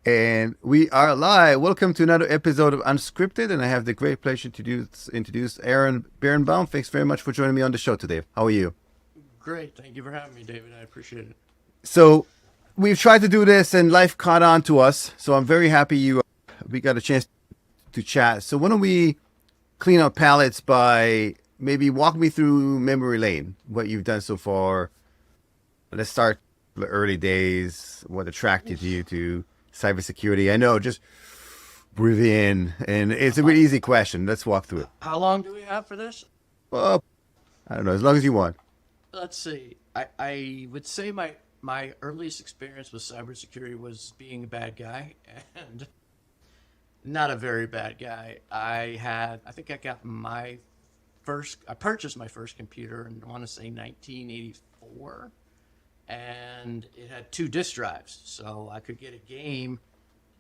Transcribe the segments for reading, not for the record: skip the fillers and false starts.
And we are live. Welcome to another episode of Unscripted, and I have the great pleasure to introduce Aaron Birnbaum. Thanks very much for joining me on the show today. How are you? Great. Thank you for having me, David. I appreciate it. So we've tried to do this, and life caught on to us. So I'm very happy we got a chance to chat. So why don't we clean up palettes by maybe walk me through memory lane, what you've done so far. Let's start the early days, what attracted you to cybersecurity. I know, just breathe in, and it's a really easy question. Let's walk through it. How long do we have for this? Well, I don't know, as long as you want. Let's see. I would say my earliest experience with cybersecurity was being a bad guy, and not a very bad guy. I think I purchased my first computer in, I want to say 1984, and it had 2 disk drives. So I could get a game,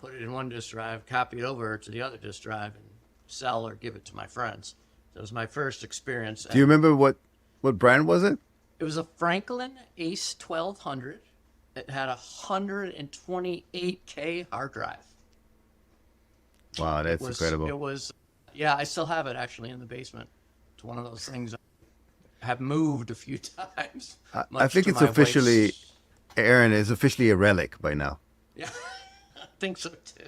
put it in one disk drive, copy it over to the other disk drive, and sell or give it to my friends. That was my first experience. Do you remember what brand was it? It was a Franklin Ace 1200. It had a 128K hard drive. Wow, that's incredible. It was, yeah, I still have it actually in the basement. It's one of those things I have moved a few times. I think it's officially, Aaron is officially a relic by now. Yeah, I think so too.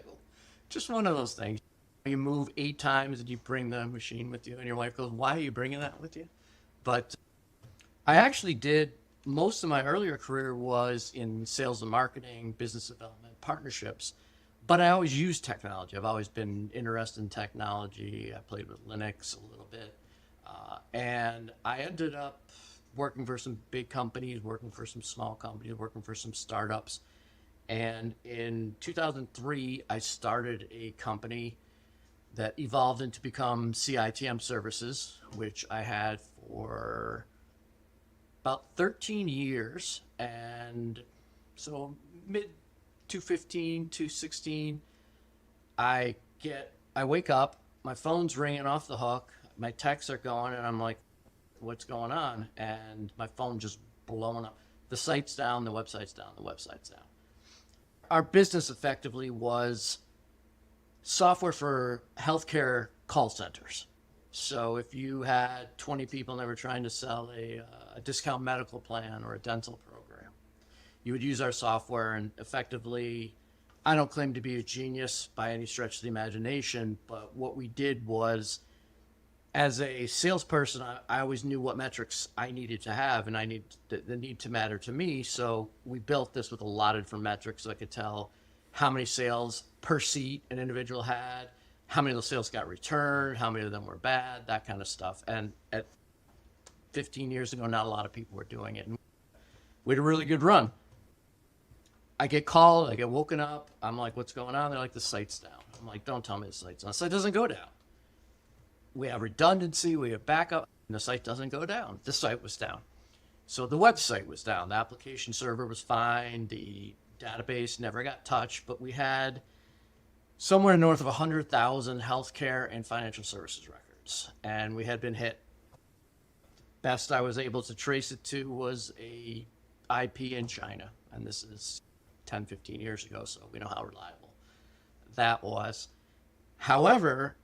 Just one of those things. You move 8 times and you bring the machine with you, and your wife goes, "Why are you bringing that with you?" But I actually did, most of my earlier career was in sales and marketing, business development, partnerships. But I always used technology. I've always been interested in technology. I played with Linux a little bit. And I ended up working for some big companies, working for some small companies, working for some startups. And in 2003, I started a company that evolved into become CITM Services, which I had for about 13 years. And so mid 2015, 2016, I wake up, my phone's ringing off the hook, my texts are going, and I'm like, what's going on? And my phone just blowing up. The site's down, the website's down, the website's down. Our business effectively was software for healthcare call centers. So if you had 20 people and they were trying to sell a discount medical plan or a dental program, you would use our software, and effectively, I don't claim to be a genius by any stretch of the imagination, but what we did was, as a salesperson, I always knew what metrics I needed to have, and the need to matter to me. So we built this with a lot of different metrics, so I could tell how many sales per seat an individual had, how many of those sales got returned, how many of them were bad, that kind of stuff. And at 15 years ago, not a lot of people were doing it. And we had a really good run. I get called, I get woken up. I'm like, what's going on? They're like, the site's down. I'm like, don't tell me the site's down. The site doesn't go down. We have redundancy, we have backup, and the site doesn't go down. The site was down. So the website was down. The application server was fine. The database never got touched, but we had somewhere north of 100,000 healthcare and financial services records, and we had been hit. Best I was able to trace it to was a IP in China, and this is 10, 15 years ago, so we know how reliable that was. However,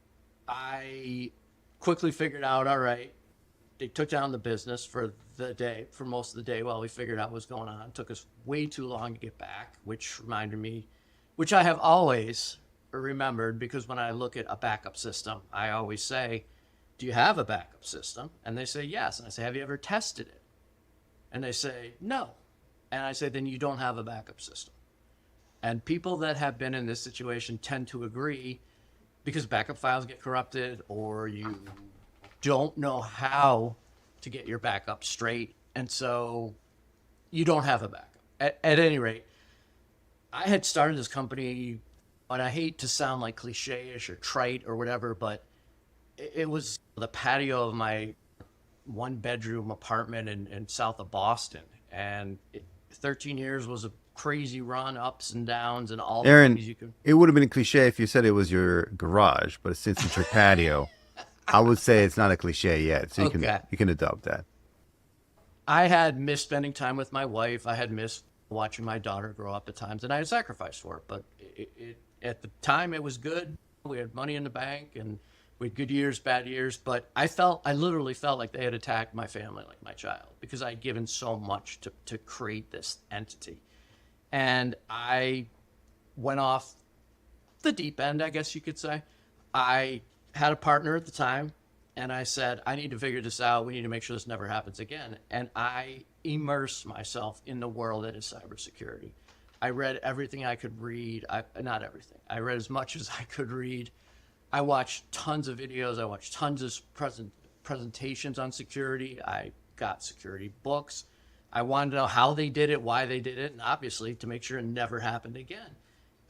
I quickly figured out, all right, they took down the business for the day, for most of the day while we figured out what was going on. It took us way too long to get back, which reminded me, which I have always remembered, because when I look at a backup system, I always say, do you have a backup system? And they say, yes. And I say, have you ever tested it? And they say, no. And I say, then you don't have a backup system. And people that have been in this situation tend to agree, because backup files get corrupted, or you don't know how to get your backup straight. And so you don't have a backup. At any rate, I had started this company, and I hate to sound like cliche-ish or trite or whatever, but it was the patio of my 1-bedroom apartment in south of Boston. And 13 years was a crazy run, ups and downs, and all the Aaron, things you could. It would have been a cliche if you said it was your garage, but since it's your patio, I would say it's not a cliche yet. So you can adopt that. I had missed spending time with my wife. I had missed watching my daughter grow up at times, and I had sacrificed for it. But at the time, it was good. We had money in the bank, and we had good years, bad years. But I literally felt like they had attacked my family, like my child, because I had given so much to create this entity. And I went off the deep end, I guess you could say. I had a partner at the time, and I said, I need to figure this out. We need to make sure this never happens again. And I immersed myself in the world that is cybersecurity. I read everything I could read. Not everything. I read as much as I could read. I watched tons of videos. I watched tons of presentations on security. I got security books. I wanted to know how they did it, why they did it, and obviously to make sure it never happened again.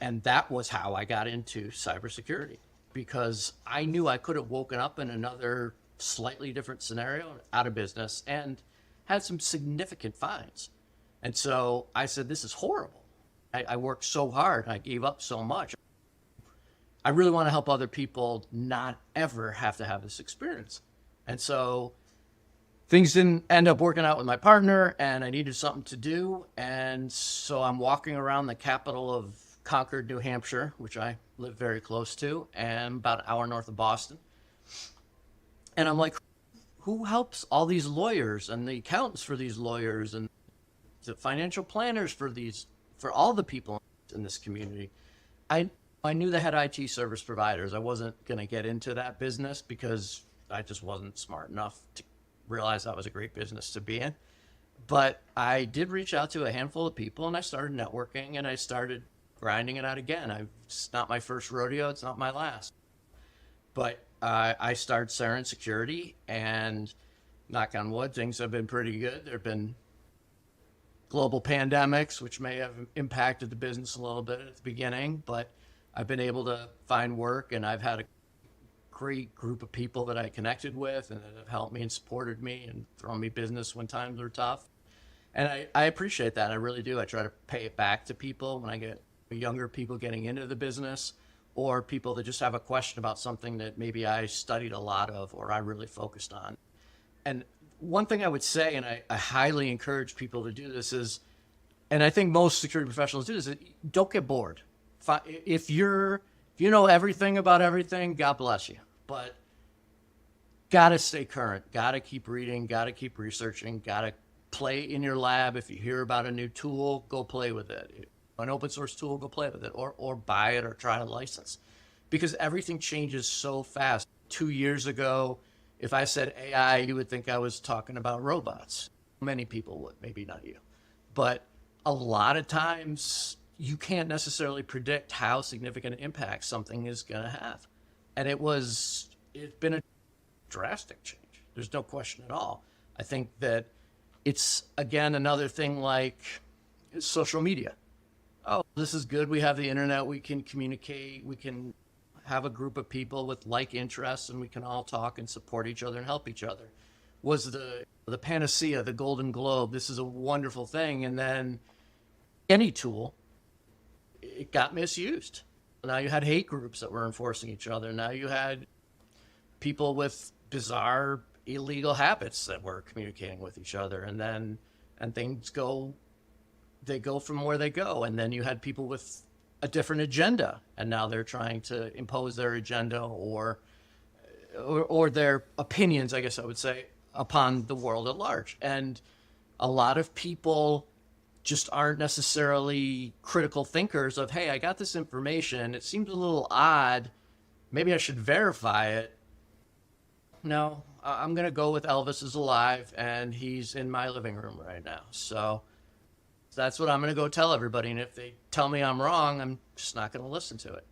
And that was how I got into cybersecurity, because I knew I could have woken up in another slightly different scenario, out of business, and had some significant fines. And so I said, this is horrible. I worked so hard. I gave up so much. I really want to help other people not ever have to have this experience. And so things didn't end up working out with my partner, and I needed something to do. And so I'm walking around the capital of Concord, New Hampshire, which I live very close to, and about an hour north of Boston. And I'm like, who helps all these lawyers and the accountants for these lawyers and the financial planners for all the people in this community? I knew they had IT service providers. I wasn't going to get into that business because I just wasn't smart enough to realize that was a great business to be in. But I did reach out to a handful of people, and I started networking, and I started grinding it out again. It's not my first rodeo. It's not my last. But I started Sarin Security, and knock on wood, things have been pretty good. There have been global pandemics, which may have impacted the business a little bit at the beginning, but I've been able to find work, and I've had a great group of people that I connected with and that have helped me and supported me and thrown me business when times were tough. And I appreciate that. I really do. I try to pay it back to people when I get younger people getting into the business, or people that just have a question about something that maybe I studied a lot of or I really focused on. And one thing I would say, and I highly encourage people to do this, is, and I think most security professionals do this, is don't get bored. If you know everything about everything, God bless you. But gotta stay current, gotta keep reading, gotta keep researching, gotta play in your lab. If you hear about a new tool, go play with it. An open source tool, go play with it, or buy it or try a license, because everything changes so fast. 2 years ago, if I said AI, you would think I was talking about robots. Many people would, maybe not you. But a lot of times you can't necessarily predict how significant an impact something is going to have. And it's been a drastic change. There's no question at all. I think that it's, again, another thing like social media. Oh, this is good. We have the internet. We can communicate. We can have a group of people with like interests, and we can all talk and support each other and help each other. Was the panacea, the golden globe. This is a wonderful thing. And then any tool, it got misused. Now you had hate groups that were enforcing each other. Now you had people with bizarre, illegal habits that were communicating with each other. And things go from where they go. And then you had people with a different agenda, and now they're trying to impose their agenda or their opinions, I guess I would say, upon the world at large. And a lot of people just aren't necessarily critical thinkers of, hey, I got this information. It seems a little odd. Maybe I should verify it. No, I'm going to go with Elvis is alive, and he's in my living room right now. So that's what I'm going to go tell everybody. And if they tell me I'm wrong, I'm just not going to listen to it.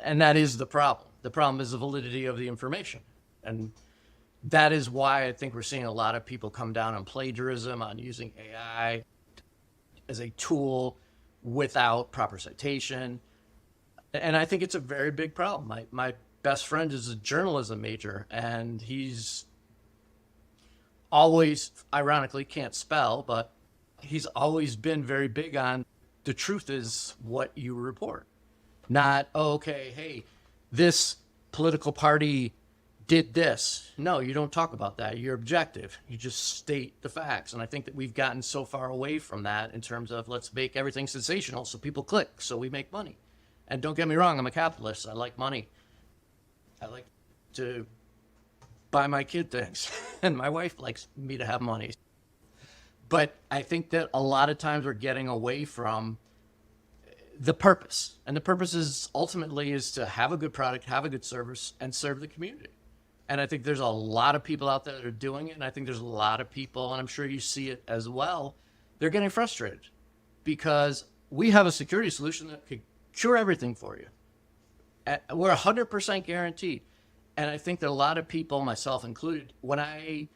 And that is the problem. The problem is the validity of the information. And that is why I think we're seeing a lot of people come down on plagiarism, on using AI as a tool without proper citation. And I think it's a very big problem. My best friend is a journalism major, and he's always, ironically, can't spell, but he's always been very big on the truth is what you report. Not, oh, okay, hey, this political party did this. No, you don't talk about that. You're objective. You just state the facts. And I think that we've gotten so far away from that in terms of let's make everything sensational so people click, so we make money. And don't get me wrong, I'm a capitalist. I like money. I like to buy my kid things, and my wife likes me to have money. But I think that a lot of times we're getting away from the purpose. And the purpose is ultimately is to have a good product, have a good service, and serve the community. And I think there's a lot of people out there that are doing it. And I think there's a lot of people, and I'm sure you see it as well, they're getting frustrated because we have a security solution that could cure everything for you. We're 100% guaranteed. And I think that a lot of people, myself included, when I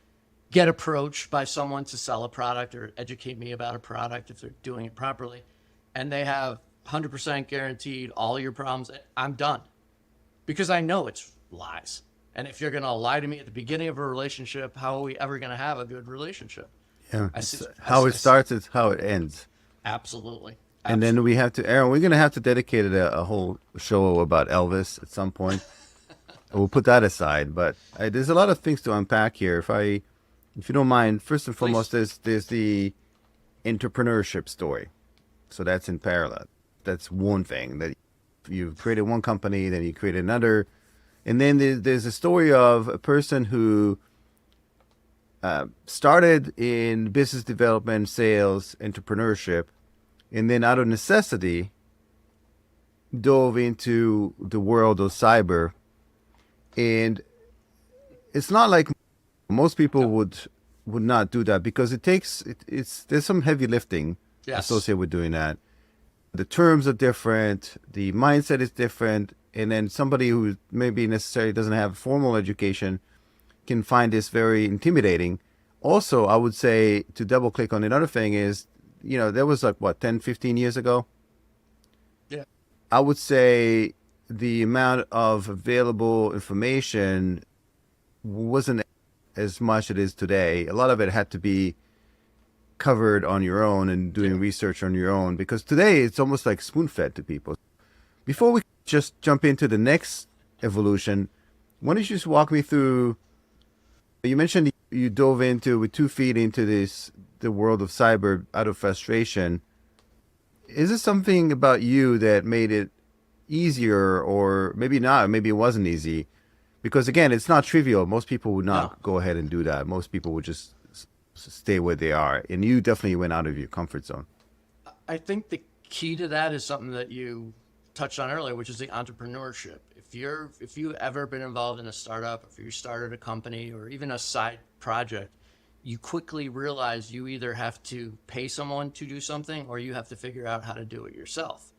get approached by someone to sell a product or educate me about a product, if they're doing it properly, and they have 100% guaranteed all your problems, I'm done. Because I know it's lies. And if you're going to lie to me at the beginning of a relationship, how are we ever going to have a good relationship? Yeah, how it starts is how it ends. Absolutely. And then we have to, Aaron, we're going to have to dedicate a whole show about Elvis at some point. We'll put that aside. But there's a lot of things to unpack here. If you don't mind, first and foremost, there's the entrepreneurship story. So that's in parallel. That's one thing, that you've created one company, then you create another. And then there's a story of a person who started in business development, sales, entrepreneurship, and then out of necessity dove into the world of cyber. And it's not like most people would not do that, because there's some heavy lifting associated with doing that. The terms are different, the mindset is different, and then somebody who maybe necessarily doesn't have formal education can find this very intimidating. Also, I would say, to double click on another thing is, there was 10, 15 years ago? Yeah. I would say the amount of available information wasn't as much as it is today. A lot of it had to be covered on your own and doing research on your own, because today it's almost like spoon-fed to people. Before we just jump into the next evolution, why don't you just walk me through, you mentioned you dove into with 2 feet into the world of cyber out of frustration. Is there something about you that made it easier, or maybe not, maybe it wasn't easy? Because again, it's not trivial. Most people would not go ahead and do that. Most people would just stay where they are. And you definitely went out of your comfort zone. I think the key to that is something that you touched on earlier, which is the entrepreneurship. If you've ever been involved in a startup, if you started a company or even a side project, you quickly realize you either have to pay someone to do something or you have to figure out how to do it yourself.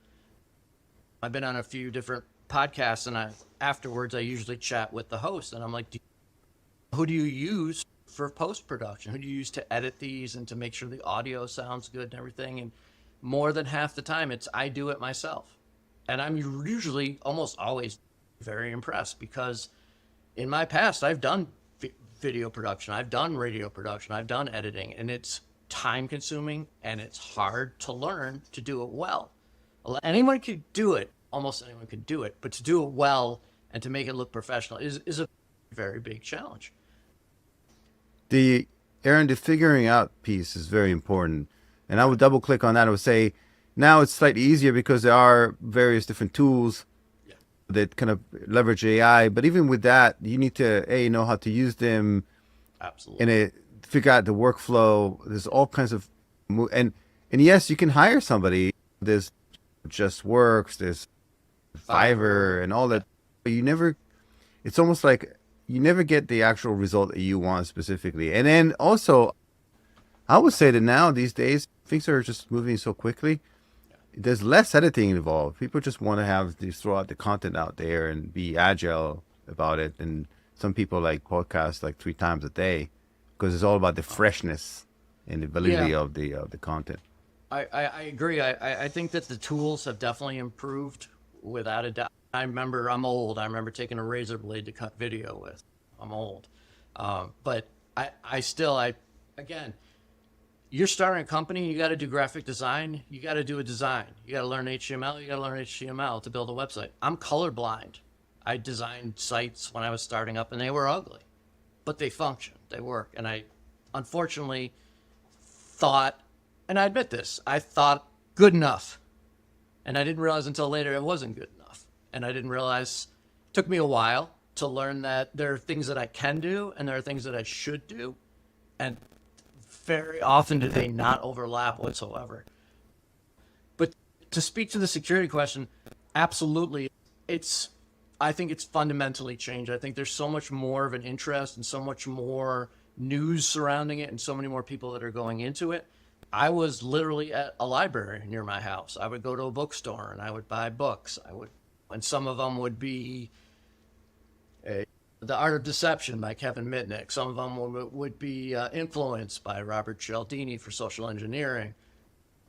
I've been on a few different podcasts, and afterwards I usually chat with the host, and I'm like, who do you use for post-production? Who do you use to edit these and to make sure the audio sounds good and everything? And more than half the time I do it myself. And I'm usually almost always very impressed, because in my past I've done video production, I've done radio production, I've done editing, and it's time consuming and it's hard to learn to do it well. Anyone could do it, almost anyone could do it, but to do it well and to make it look professional is a very big challenge. Aaron, the figuring out piece is very important. And I would double click on that. I would say now it's slightly easier because there are various different tools that kind of leverage AI. But even with that, you need to know how to use them. Absolutely. And figure out the workflow. There's all kinds of, and yes, you can hire somebody. There's Just Works, there's Fiverr and all that. But it's almost like you never get the actual result that you want specifically. And then also, I would say that now these days, things are just moving so quickly. There's less editing involved. People just want to throw out the content out there and be agile about it. And some people like podcasts 3 times a day, because it's all about the freshness and the validity of the content. I agree. I think that the tools have definitely improved without a doubt. I'm old. I remember taking a razor blade to cut video with. I'm old. But again, you're starting a company, you got to do graphic design, you got to do a design, you got to learn HTML, you got to learn HTML to build a website. I'm colorblind. I designed sites when I was starting up, and they were ugly, but they function, they work. And I unfortunately thought, and I admit this, I thought good enough. And I didn't realize until later it wasn't good enough. And I didn't realize, it took me a while to learn that there are things that I can do and there are things that I should do. And very often do they not overlap whatsoever. But to speak to the security question, absolutely. I think it's fundamentally changed. I think there's so much more of an interest and so much more news surrounding it and so many more people that are going into it. I was literally at a library near my house. I would go to a bookstore and I would buy books. And some of them would be The Art of Deception by Kevin Mitnick. Some of them would be Influence by Robert Cialdini for social engineering.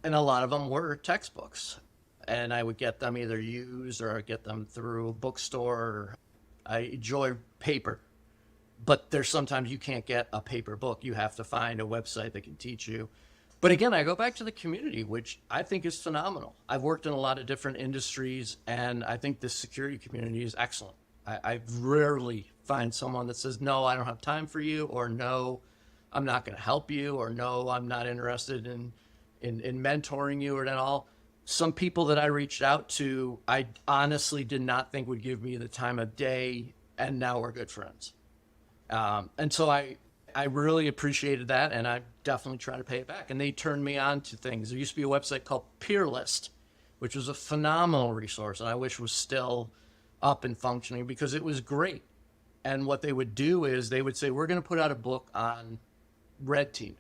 And a lot of them were textbooks. And I would get them either used or I'd get them through a bookstore. I enjoy paper, but there's sometimes you can't get a paper book. You have to find a website that can teach you. But again, I go back to the community, which I think is phenomenal. I've worked in a lot of different industries, and I think the security community is excellent. I rarely find someone that says, no, I don't have time for you, or no, I'm not going to help you, or no, I'm not interested in mentoring you or at all. Some people that I reached out to, I honestly did not think would give me the time of day, and now we're good friends. And so I really appreciated that, and I definitely try to pay it back. And they turned me on to things. There used to be a website called Peerlist, which was a phenomenal resource, and I wish was still up and functioning because it was great. And what they would do is they would say, we're going to put out a book on red teaming.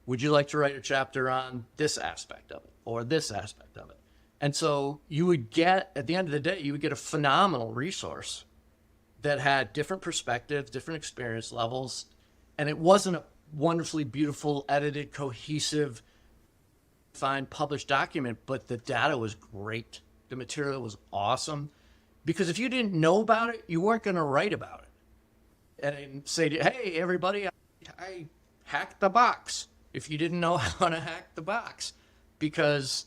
Would you like to write a chapter on this aspect of it or this aspect of it? And so you would get, at the end of the day, you would get a phenomenal resource that had different perspectives, different experience levels, and it wasn't a wonderfully beautiful, edited, cohesive, fine published document, but the data was great. The material was awesome. Because if you didn't know about it, you weren't going to write about it. And say, hey, everybody, I hacked the box. If you didn't know how to hack the box. Because,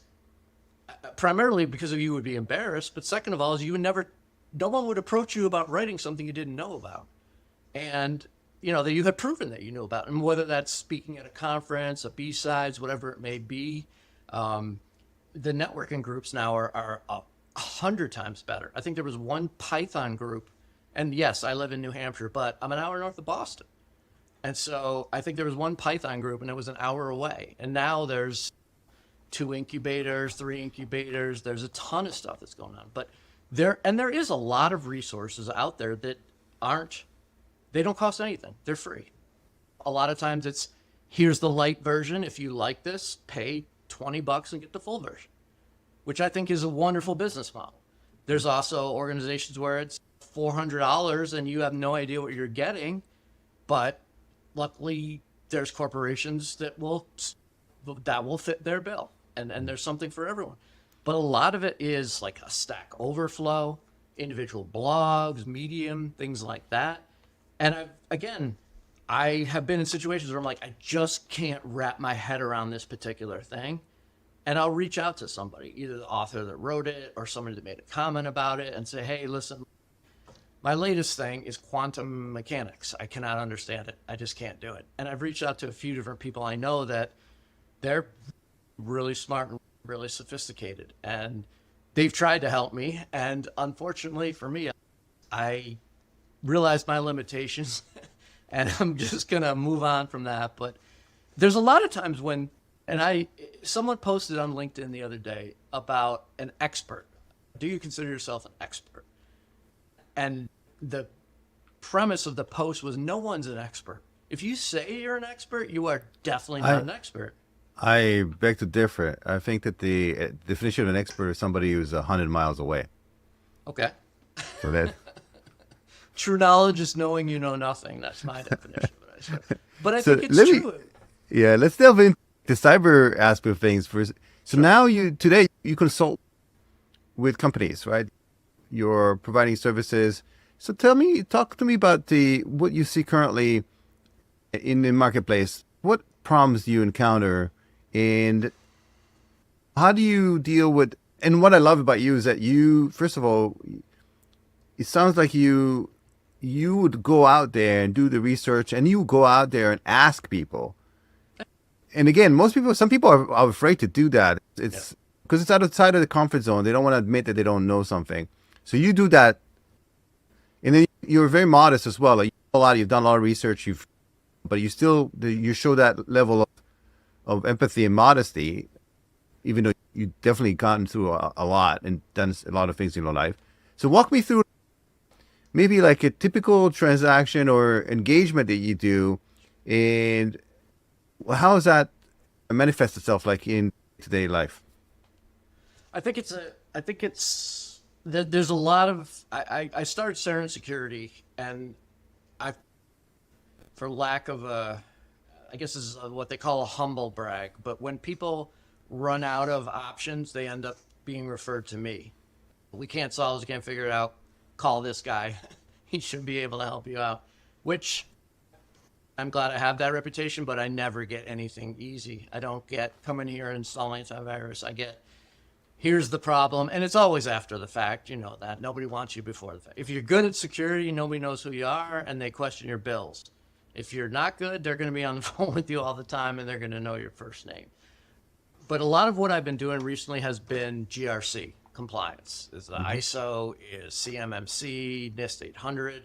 primarily because of you would be embarrassed, but second of all, is you would never, no one would approach you about writing something you didn't know about. And, you know, that you had proven that you knew about. And whether that's speaking at a conference, a B-sides, whatever it may be, the networking groups now are 100 times better. I think there was one Python group, and yes, I live in New Hampshire, but I'm an hour north of Boston. And so I think there was one Python group, and it was an hour away. And now there's 2 incubators, 3 incubators. There's a ton of stuff that's going on. But there is a lot of resources out there that they don't cost anything. They're free. A lot of times it's, here's the light version. If you like this, pay $20 and get the full version, which I think is a wonderful business model. There's also organizations where it's $400 and you have no idea what you're getting, but luckily there's corporations that will fit their bill, and there's something for everyone. But a lot of it is like a Stack Overflow, individual blogs, Medium, things like that. And I have been in situations where I'm like, I just can't wrap my head around this particular thing. And I'll reach out to somebody, either the author that wrote it or somebody that made a comment about it, and say, hey, listen, my latest thing is quantum mechanics. I cannot understand it. I just can't do it. And I've reached out to a few different people I know that they're really smart and really sophisticated, and they've tried to help me. And unfortunately for me, I realized my limitations and I'm just going to move on from that. But there's a lot of times when, someone posted on LinkedIn the other day about an expert. Do you consider yourself an expert? And the premise of the post was, no one's an expert. If you say you're an expert, you are definitely not an expert. I beg to differ. I think that the definition of an expert is somebody who's 100 miles away. Okay. So that true knowledge is knowing you know nothing. That's my definition of it. But I think it's true. Yeah, let's delve into the cyber aspect of things first. So Sure. now today you consult with companies, right? You're providing services. So talk to me about what you see currently in the marketplace. What problems do you encounter, and how do you deal with? And what I love about you is that you, first of all, it sounds like you would go out there and do the research, and you go out there and ask people. And again, some people are afraid to do that. It's because it's outside of the comfort zone. They don't want to admit that they don't know something. So you do that, and then you're very modest as well. Like, you've done a lot of research, but you show that level of empathy and modesty, even though you definitely gotten through a lot and done a lot of things in your life. So walk me through maybe like a typical transaction or engagement that you do, and how does that manifest itself like in today life? I think there's a lot of, I started Sarin Security, and I, for lack of I guess this is what they call a humble brag, but when people run out of options, they end up being referred to me. We can't solve this, can't figure it out, call this guy. He should be able to help you out, which I'm glad I have that reputation, but I never get anything easy. I don't get come in here and install antivirus. I get, here's the problem, and it's always after the fact. You know that. Nobody wants you before the fact. If you're good at security, nobody knows who you are, and they question your bills. If you're not good, they're going to be on the phone with you all the time, and they're going to know your first name. But a lot of what I've been doing recently has been GRC compliance. Is the ISO, is CMMC, NIST 800.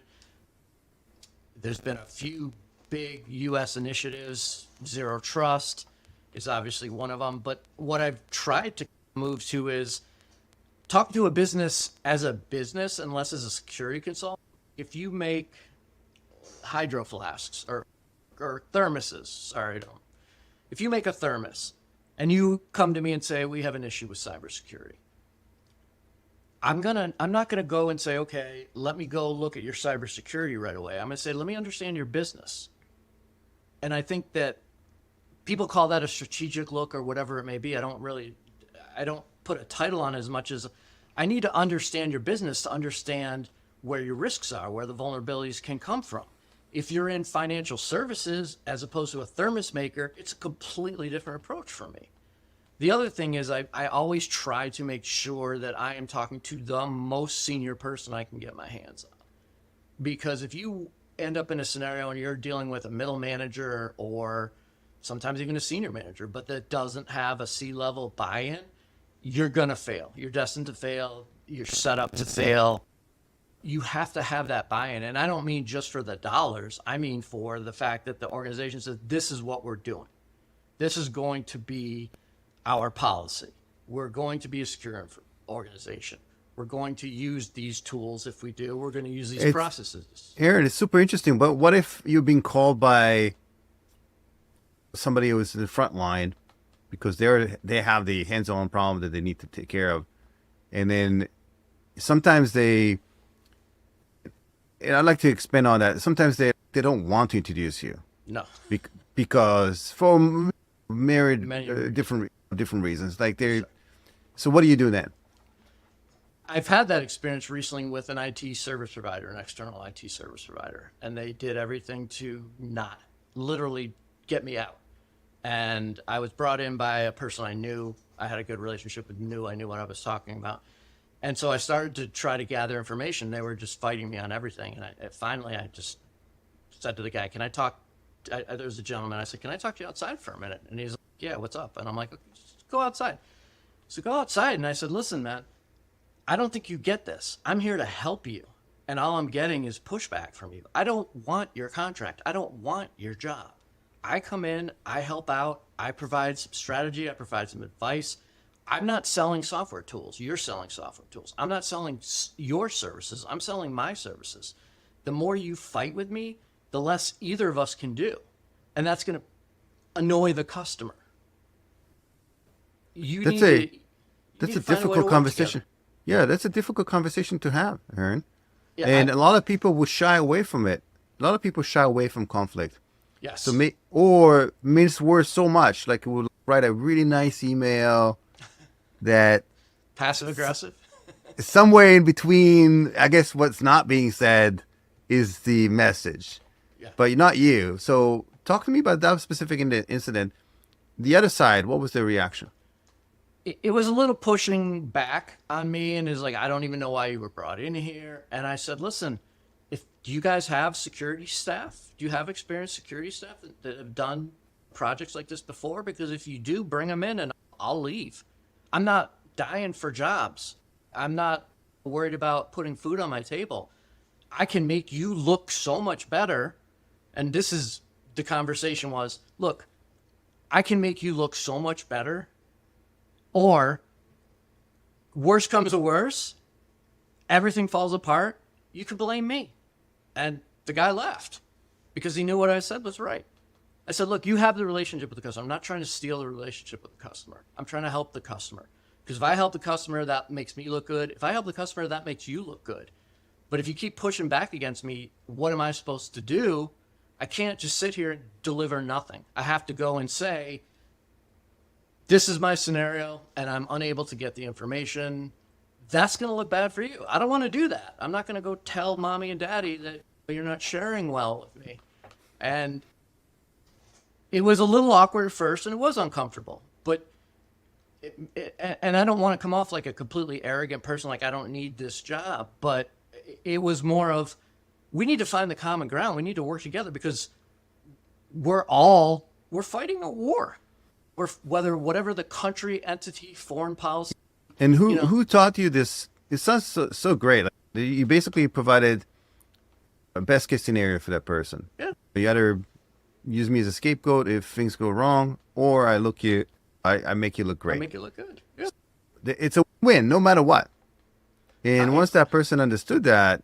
There's been a few big U.S. initiatives. Zero Trust is obviously one of them. But what I've tried to move to is talk to a business as a business, unless as a security consultant. If you make hydro flasks or thermoses, sorry, don't. If you make a thermos and you come to me and say, we have an issue with cybersecurity, I'm not gonna go and say, okay, let me go look at your cybersecurity right away. I'm gonna say, let me understand your business. And I think that people call that a strategic look or whatever it may be. I don't put a title on it as much as I need to understand your business to understand where your risks are, where the vulnerabilities can come from. If you're in financial services as opposed to a thermos maker, it's a completely different approach for me. The other thing is I always try to make sure that I am talking to the most senior person I can get my hands on. Because if you end up in a scenario and you're dealing with a middle manager or sometimes even a senior manager, but that doesn't have a C-level buy-in, you're going to fail. You're destined to fail. You're set up to fail. You have to have that buy-in. And I don't mean just for the dollars. I mean for the fact that the organization says, this is what we're doing. This is going to be our policy. We're going to be a secure organization. We're going to use these tools. If we do, we're going to use these processes. Aaron, it's super interesting. But what if you're being called by somebody who's in the front line because they have the hands-on problem that they need to take care of, and then sometimes and I'd like to expand on that. Sometimes they don't want to introduce you. No. Because for different reasons. Like so what do you do then? I've had that experience recently with an IT service provider, an external IT service provider, and they did everything to not literally get me out. And I was brought in by a person I knew. I had a good relationship with, I knew what I was talking about. And so I started to try to gather information. They were just fighting me on everything. And finally, I just said to the guy, can I talk? There was a gentleman. I said, can I talk to you outside for a minute? And he's like, yeah, what's up? And I'm like, okay, just go outside. So go outside. And I said, listen, man, I don't think you get this. I'm here to help you. And all I'm getting is pushback from you. I don't want your contract. I don't want your job. I come in, I help out, I provide some strategy, I provide some advice. I'm not selling software tools. You're selling software tools. I'm not selling your services. I'm selling my services. The more you fight with me, the less either of us can do. And that's going to annoy the customer. That's a difficult conversation. Yeah, that's a difficult conversation to have, Aaron. Yeah, and a lot of people will shy away from it. A lot of people shy away from conflict. Yes. So or mince words so much, like we'll write a really nice email that passive aggressive. Somewhere in between, I guess what's not being said is the message, but not you. So talk to me about that specific incident. The other side, what was the reaction? it was a little pushing back on me, and is like, I don't even know why you were brought in here. And I said, listen, do you guys have security staff? Do you have experienced security staff that have done projects like this before? Because if you do, bring them in and I'll leave. I'm not dying for jobs. I'm not worried about putting food on my table. I can make you look so much better. And this is the conversation was, look, I can make you look so much better. Or worse comes to worse, everything falls apart. You can blame me. And the guy left because he knew what I said was right. I said, look, you have the relationship with the customer. I'm not trying to steal the relationship with the customer. I'm trying to help the customer. Because if I help the customer, that makes me look good. If I help the customer, that makes you look good. But if you keep pushing back against me, what am I supposed to do? I can't just sit here and deliver nothing. I have to go and say, this is my scenario, and I'm unable to get the information. That's going to look bad for you. I don't want to do that. I'm not going to go tell mommy and daddy that you're not sharing well with me. And it was a little awkward at first, and it was uncomfortable. But and I don't want to come off like a completely arrogant person, like I don't need this job. But it was more of, we need to find the common ground. We need to work together because we're fighting a war. Whatever the country, entity, foreign policy. And who taught you this? It sounds so great. Like, you basically provided a best case scenario for that person. Yeah. You either use me as a scapegoat if things go wrong, or I make you look great. I make you look good. Yeah. It's a win no matter what. And once that person understood that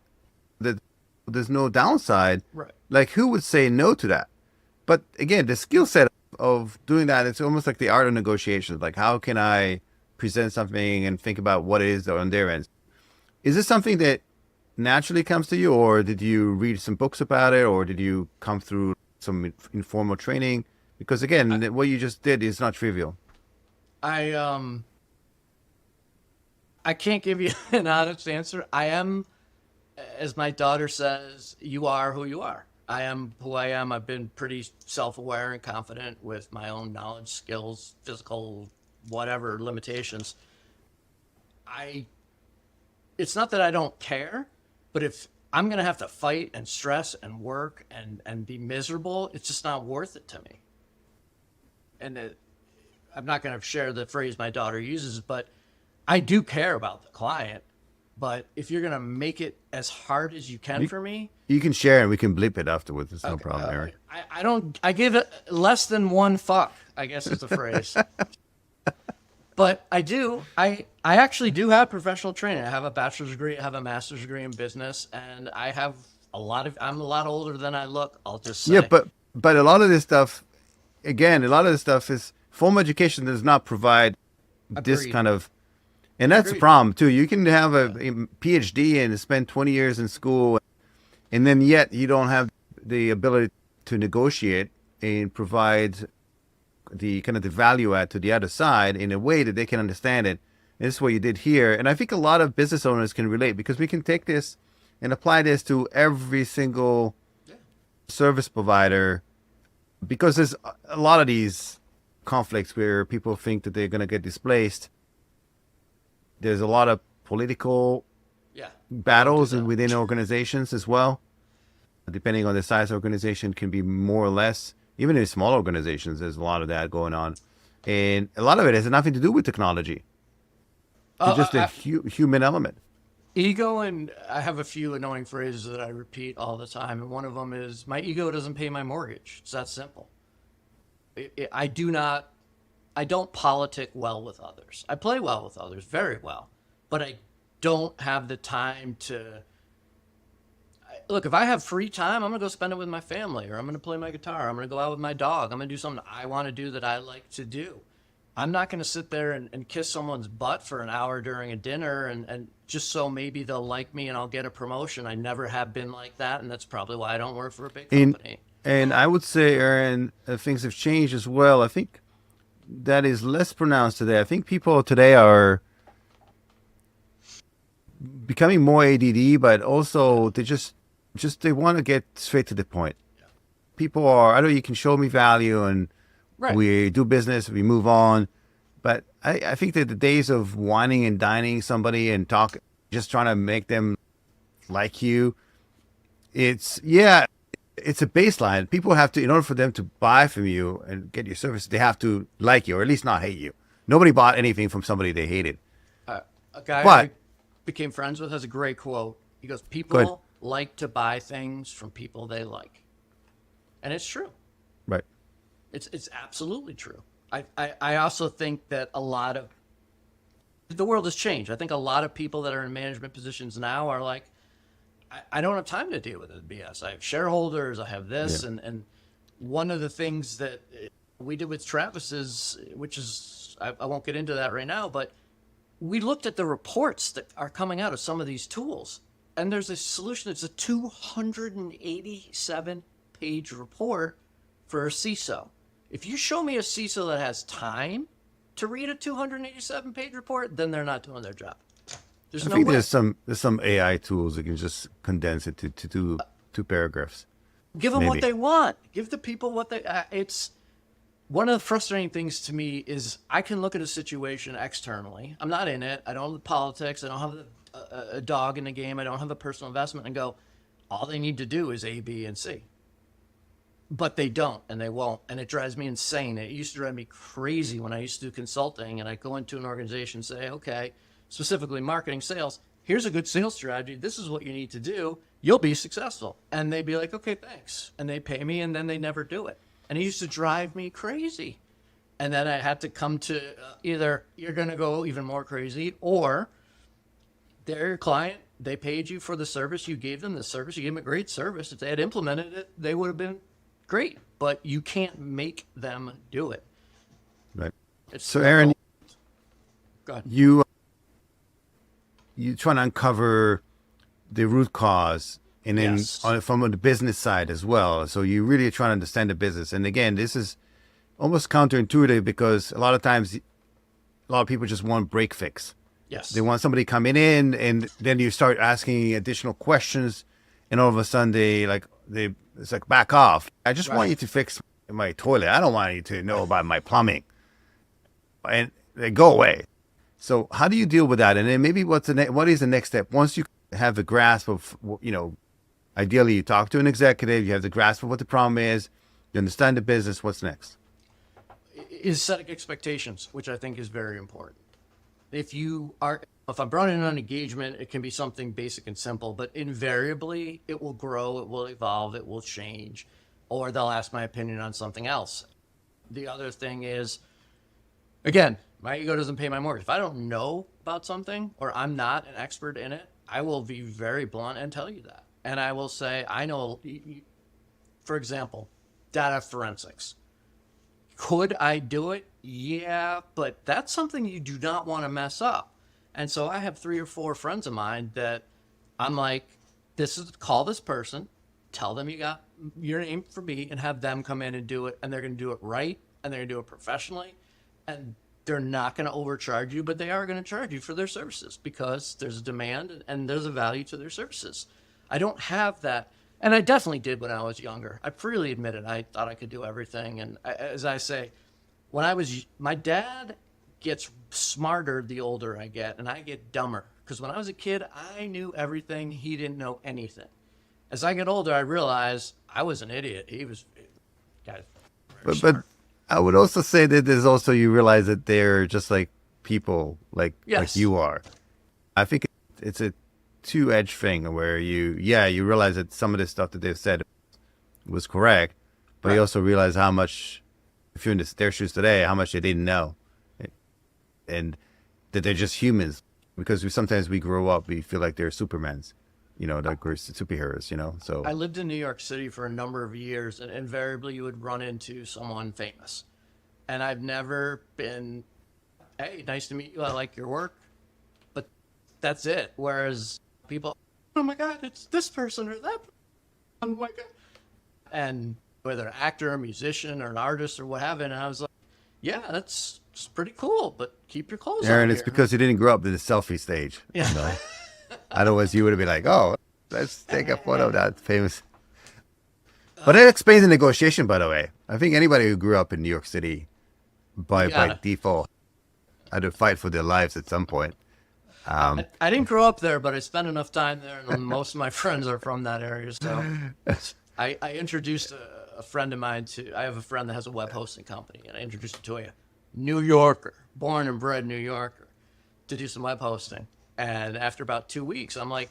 there's no downside, right? Like who would say no to that? But again, the skill set of doing that, it's almost like the art of negotiations. Like how can I present something and think about what it is on their end? Is this something that naturally comes to you, or did you read some books about it, or did you come through some informal training? Because again, what you just did is not trivial. I can't give you an honest answer. I am, as my daughter says, you are who you are. I am who I am. I've been pretty self-aware and confident with my own knowledge, skills, physical, whatever limitations. It's not that I don't care, but if I'm going to have to fight and stress and work and be miserable, it's just not worth it to me. And I'm not going to share the phrase my daughter uses, but I do care about the client. But if you're going to make it as hard as you can for me. You can share and we can bleep it afterwards. It's no problem, Eric. I give it less than one fuck, I guess is the phrase. But I actually do have professional training. I have a bachelor's degree, I have a master's degree in business, and I'm a lot older than I look, I'll just say. Yeah, but a lot of this stuff, again, is formal education does not provide this kind of, and that's a problem too. You can have a PhD and spend 20 years in school, and then yet you don't have the ability to negotiate and provide the kind of the value add to the other side in a way that they can understand it. And this is what you did here. And I think a lot of business owners can relate because we can take this and apply this to every single service provider, because there's a lot of these conflicts where people think that they're going to get displaced. There's a lot of political battles within organizations as well. Depending on the size of the organization, can be more or less. Even in small organizations, there's a lot of that going on. And a lot of it has nothing to do with technology. It's just a human element. Ego, and I have a few annoying phrases that I repeat all the time. And one of them is, my ego doesn't pay my mortgage. It's that simple. I don't politic well with others. I play well with others, very well. But I don't have the time to... Look, if I have free time, I'm going to go spend it with my family, or I'm going to play my guitar. I'm going to go out with my dog. I'm going to do something I want to do that I like to do. I'm not going to sit there and kiss someone's butt for an hour during a dinner and just so maybe they'll like me and I'll get a promotion. I never have been like that, and that's probably why I don't work for a big company. And I would say, Aaron, things have changed as well. I think that is less pronounced today. I think people today are becoming more ADD, but also they want to get straight to the point. People are, I know you can show me value and we do business, we move on, but I think that the days of whining and dining somebody and just trying to make them like you, it's a baseline. People have to, in order for them to buy from you and get your service, they have to like you or at least not hate you. Nobody bought anything from somebody they hated. A guy But I became friends with has a great quote. He goes, Go ahead. "People like to buy things from people they like," and it's true. right, It's absolutely true. I also think that a lot of the world has changed. I think a lot of people that are in management positions now are like, I don't have time to deal with this BS. I have shareholders, I have this, Yeah. and one of the things that we did with Travis is, which is, I won't get into that right now, but we looked at the reports that are coming out of some of these tools, and there's a solution. It's a 287-page report for a CISO. If you show me a CISO that has time to read a 287-page report, then they're not doing their job. There's I no think way. there's some AI tools that can just condense it to two paragraphs. Give them what Maybe. they want. Give the people what they. It's one of the frustrating things to me is I can look at a situation externally. I'm not in it. I don't have the politics. I don't have a dog in the game. I don't have a personal investment, and go, all they need to do is A, B, and C. But they don't, and they won't, and it drives me insane. It used to drive me crazy when I used to do consulting, and I go into an organization and say, okay, specifically marketing, sales, here's a good sales strategy. This is what you need to do. You'll be successful. And they'd be like, okay, thanks. And they pay me, and then they never do it. And it used to drive me crazy. And then I had to come to either you're going to go even more crazy, or they're your client. They paid you for the service. You gave them the service. You gave them a great service. If they had implemented it, they would have been great. But you can't make them do it. Right. It's So, Aaron, go ahead. you trying to uncover the root cause, and then Yes. from the business side as well. So you really are trying to understand the business. And again, this is almost counterintuitive because a lot of times, a lot of people just want break fix. Yes. They want somebody coming in, and then you start asking additional questions, and all of a sudden it's like, back off. I just want Right. you to fix my toilet. I don't want you to know about my plumbing. And they go away. So how do you deal with that? And then maybe what is the next step? Once you have the grasp of, ideally you talk to an executive, you have the grasp of what the problem is, you understand the business, what's next? Is setting expectations, which I think is very important. If I'm brought in on engagement, it can be something basic and simple, but invariably it will grow, it will evolve, it will change, or they'll ask my opinion on something else. The other thing is, again, my ego doesn't pay my mortgage. If I don't know about something or I'm not an expert in it, I will be very blunt and tell you that. And I will say, I know, for example, data forensics. Could I do it? Yeah, but that's something you do not want to mess up. And so I have 3 or 4 friends of mine that I'm like, call this person, tell them you got your name for me, and have them come in and do it. And they're going to do it right, and they're going to do it professionally. And they're not going to overcharge you, but they are going to charge you for their services because there's a demand and there's a value to their services. I don't have that. And I definitely did when I was younger. I freely admit it. I thought I could do everything. And as I say, my dad gets smarter the older I get, and I get dumber. Because when I was a kid, I knew everything. He didn't know anything. As I get older, I realize I was an idiot. He was, guy, very But smart. I would also say that there's also, you realize that they're just like people, like Yes. you are. I think it's a two-edged thing where you realize that some of the stuff that they've said was correct, but Right. you also realize how much, if you're in their shoes today, how much they didn't know, and that they're just humans. Because sometimes we grow up, we feel like they're Supermans, like we're superheroes, So I lived in New York City for a number of years, and invariably you would run into someone famous. And I've never been, hey, nice to meet you. I like your work. But that's it. Whereas people, oh my God, it's this person or that. Oh my God. And whether an actor, a musician, or an artist or what have you. And I was like, yeah, that's pretty cool, but keep your clothes on. Aaron, it's here. because you didn't grow up in the selfie stage. Yeah. Otherwise, you would have been like, "Oh, let's take a photo of that famous." But that explains the negotiation, by the way. I think anybody who grew up in New York City, by Yeah. default, had to fight for their lives at some point. I didn't grow up there, but I spent enough time there, and most of my friends are from that area. So I introduced a friend of mine I have a friend that has a web hosting company, and I introduced him to a New Yorker, born and bred New Yorker, to do some web hosting. And after about 2 weeks, I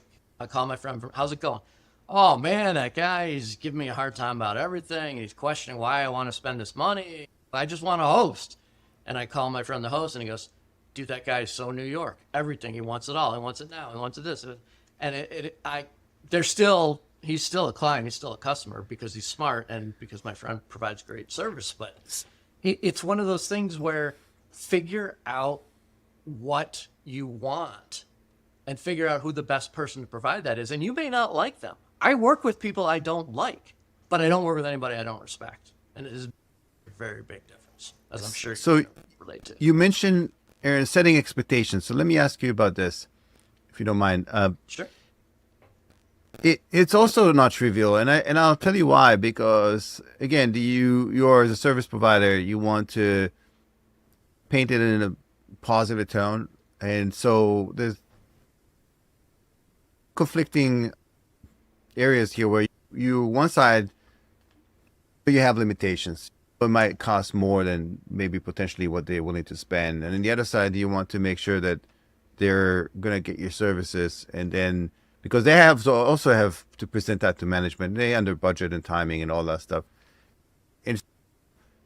call my friend, how's it going? Oh man, that guy, he's giving me a hard time about everything. He's questioning why I want to spend this money. I just want to host. And I call my friend the host, and he goes, dude, that guy is so New York. Everything. He wants it all. He wants it now. He wants it this. And he's still a client. He's still a customer because he's smart and because my friend provides great service. But it's one of those things where figure out what you want and figure out who the best person to provide that is. And you may not like them. I work with people I don't like, but I don't work with anybody I don't respect. And it is a very big difference, as I'm sure you can relate to. You mentioned, Aaron, setting expectations. So let me ask you about this, if you don't mind. Sure. It's also not trivial, and I'll tell you why. Because again, you're as a service provider, you want to paint it in a positive tone, and so there's conflicting areas here where you one side you have limitations. It might cost more than maybe potentially what they're willing to spend, and on the other side, you want to make sure that they're gonna get your services, and then. Because they also have to present that to management. They under budget and timing and all that stuff. And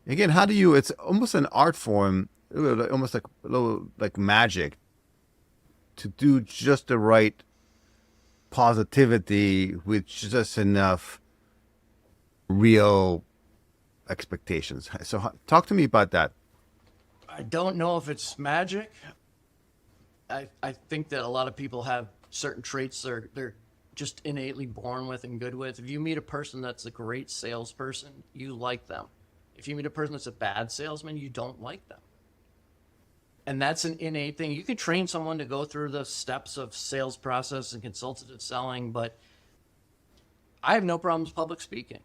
again, how do you? It's almost an art form, almost like a little like magic, to do just the right positivity with just enough real expectations. So talk to me about that. I don't know if it's magic. I think that a lot of people have certain traits they're just innately born with and good with. If you meet a person that's a great salesperson, you like them. If you meet a person that's a bad salesman, you don't like them. And that's an innate thing. You can train someone to go through the steps of sales process and consultative selling, but I have no problems public speaking.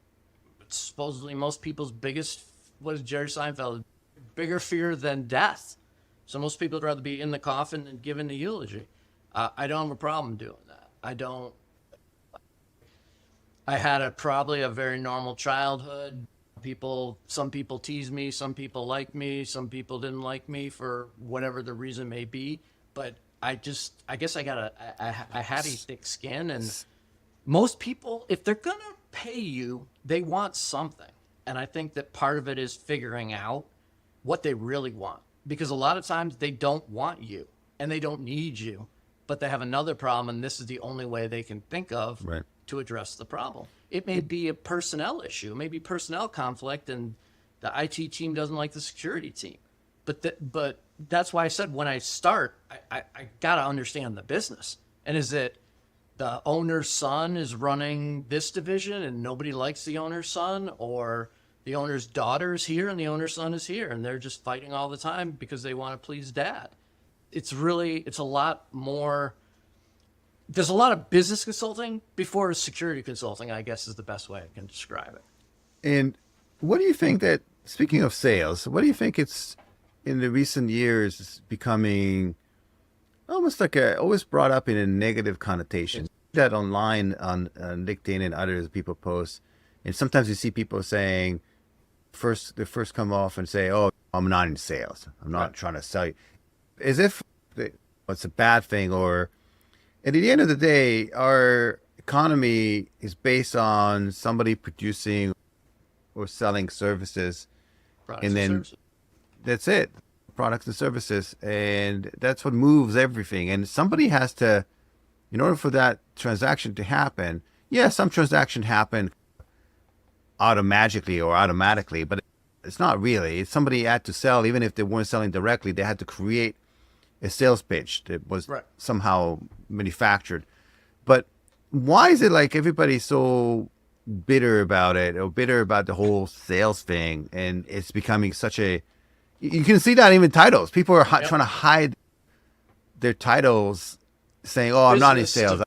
It's supposedly most people's biggest, what is Jerry Seinfeld, bigger fear than death. So most people would rather be in the coffin than giving the eulogy. I don't have a problem doing that. I had probably a very normal childhood. Some people tease me, some people like me, some people didn't like me for whatever the reason may be. But I guess I had a thick skin, and most people, if they're gonna pay you, they want something. And I think that part of it is figuring out what they really want, because a lot of times they don't want you and they don't need you. But they have another problem, and this is the only way they can think of to address the problem. It may be a personnel issue, it may be personnel conflict, and the IT team doesn't like the security team. But that's why I said when I start, I got to understand the business. And is it the owner's son is running this division and nobody likes the owner's son, or the owner's daughter is here and the owner's son is here, and they're just fighting all the time because they want to please dad? It's a lot more. There's a lot of business consulting before security consulting, I guess is the best way I can describe it. And what do you think that, speaking of sales, what do you think it's in the recent years becoming almost like always brought up in a negative connotation? That online on LinkedIn and others people post, and sometimes you see people saying, they first come off and say, "Oh, I'm not in sales. I'm not trying to sell you." As if it's a bad thing, or at the end of the day, our economy is based on somebody producing or selling services, Products and services. That's it, products and services, and that's what moves everything. And somebody has to, in order for that transaction to happen, some transactions happen automatically or automatically, but it's not really. Somebody had to sell, even if they weren't selling directly, they had to create a sales pitch that was somehow manufactured. But why is it like everybody's so bitter about it, or bitter about the whole sales thing? And it's becoming you can see that even titles. People are trying to hide their titles, saying, "Oh, I'm not in sales."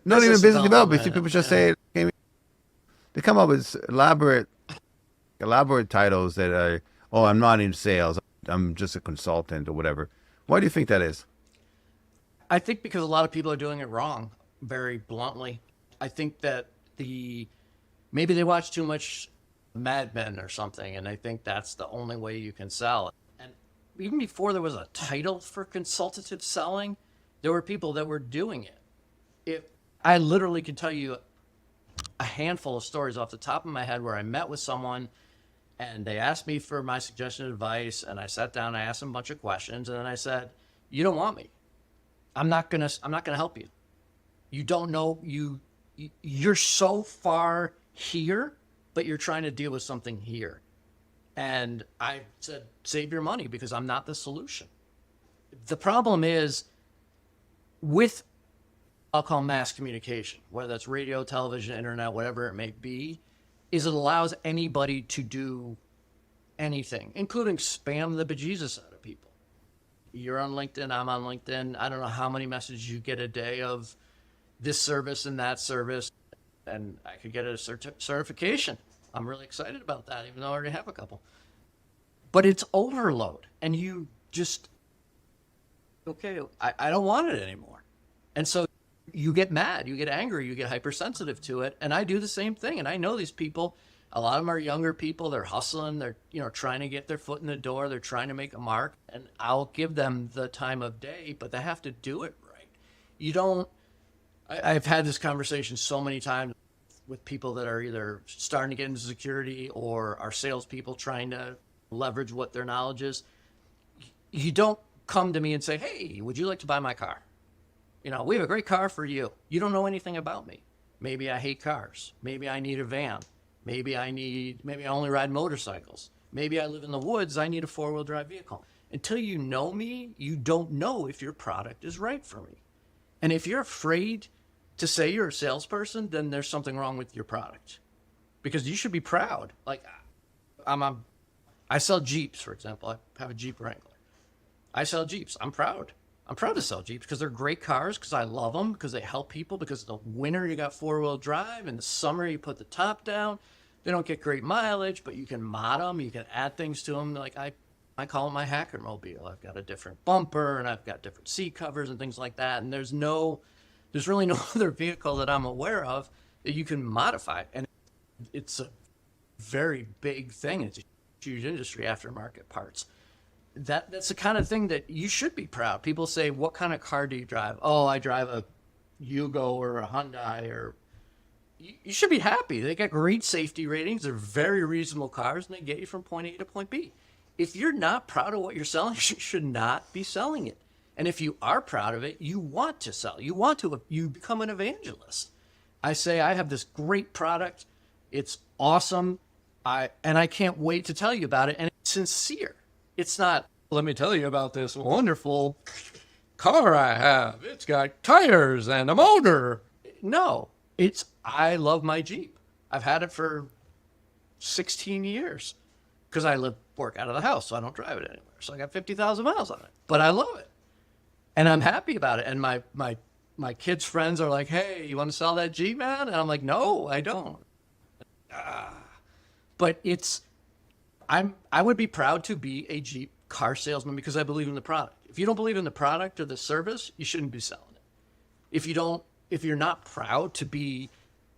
Not even business development. People just say, they come up with elaborate titles that are, "Oh, I'm not in sales. I'm just a consultant or whatever. Why do you think that is? I think because a lot of people are doing it wrong, very bluntly. I think that maybe they watch too much Mad Men or something, and I think that's the only way you can sell it. And even before there was a title for consultative selling, there were people that were doing it. I literally can tell you a handful of stories off the top of my head where I met with someone and they asked me for my suggestion and advice, and I sat down, I asked them a bunch of questions, and then I said, "You don't want me. I'm not gonna help you. You don't know, you're so far here, but you're trying to deal with something here." And I said, "Save your money, because I'm not the solution." The problem is with, I'll call mass communication, whether that's radio, television, internet, whatever it may be, is it allows anybody to do anything, including spam the bejesus out of people. You're on LinkedIn, I'm on LinkedIn. I don't know how many messages you get a day of this service and that service, and I could get a certification. I'm really excited about that, even though I already have a couple. But it's overload, and you just, okay, I don't want it anymore. And so you get mad, you get angry, you get hypersensitive to it. And I do the same thing. And I know these people, a lot of them are younger people. They're hustling. They're, trying to get their foot in the door. They're trying to make a mark. And I'll give them the time of day, but they have to do it right. I've had this conversation so many times with people that are either starting to get into security or are salespeople trying to leverage what their knowledge is. You don't come to me and say, "Hey, would you like to buy my car? We have a great car for you." You don't know anything about me. Maybe I hate cars. Maybe I need a van. Maybe I only ride motorcycles. Maybe I live in the woods. I need a 4-wheel drive vehicle. Until you know me, you don't know if your product is right for me. And if you're afraid to say you're a salesperson, then there's something wrong with your product, because you should be proud. Like, I sell Jeeps, for example. I have a Jeep Wrangler. I sell Jeeps. I'm proud. I'm proud to sell Jeeps because they're great cars, because I love them, because they help people, because in the winter you got 4-wheel drive, in the summer you put the top down. They don't get great mileage, but you can mod them, you can add things to them. Like I call it my hacker mobile. I've got a different bumper, and I've got different seat covers and things like that. And there's really no other vehicle that I'm aware of that you can modify. And it's a very big thing. It's a huge industry, aftermarket parts. That's the kind of thing that you should be proud. People say, "What kind of car do you drive?" "Oh, I drive a Yugo or a Hyundai." Or you should be happy. They got great safety ratings. They're very reasonable cars, and they get you from point A to point B. If you're not proud of what you're selling, you should not be selling it. And if you are proud of it, you want to sell. You become an evangelist. I say, "I have this great product. It's awesome. And I can't wait to tell you about it." And it's sincere. It's not, "Let me tell you about this wonderful car I have. It's got tires and a motor." No, it's, "I love my Jeep. I've had it for 16 years because I work out of the house, so I don't drive it anywhere. So I got 50,000 miles on it, but I love it. And I'm happy about it." And my kids' friends are like, "Hey, you want to sell that Jeep, man?" And I'm like, "No, I don't." But I would be proud to be a Jeep car salesman because I believe in the product. If you don't believe in the product or the service, you shouldn't be selling it. If you're not proud to be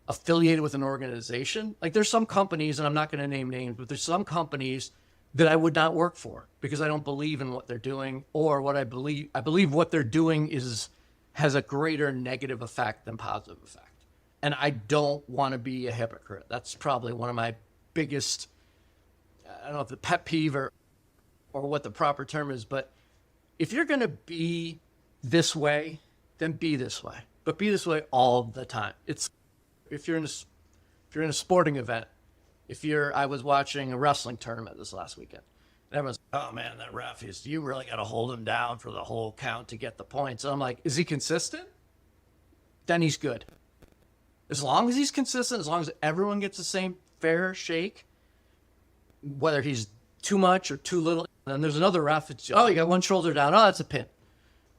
affiliated with an organization, like there's some companies, and I'm not going to name names, but there's some companies that I would not work for because I don't believe in what they're doing, or what I believe what they're doing has a greater negative effect than positive effect. And I don't want to be a hypocrite. That's probably one of my biggest, I don't know if the pet peeve or what the proper term is, but if you're going to be this way, then be this way. But be this way all the time. If you're in a sporting event, I was watching a wrestling tournament this last weekend, and everyone's, "Oh man, that ref you really got to hold him down for the whole count to get the points." And I'm like, is he consistent? Then he's good. As long as he's consistent, as long as everyone gets the same fair shake, whether he's too much or too little. And there's another ref, "Oh, you got one shoulder down. Oh, that's a pin."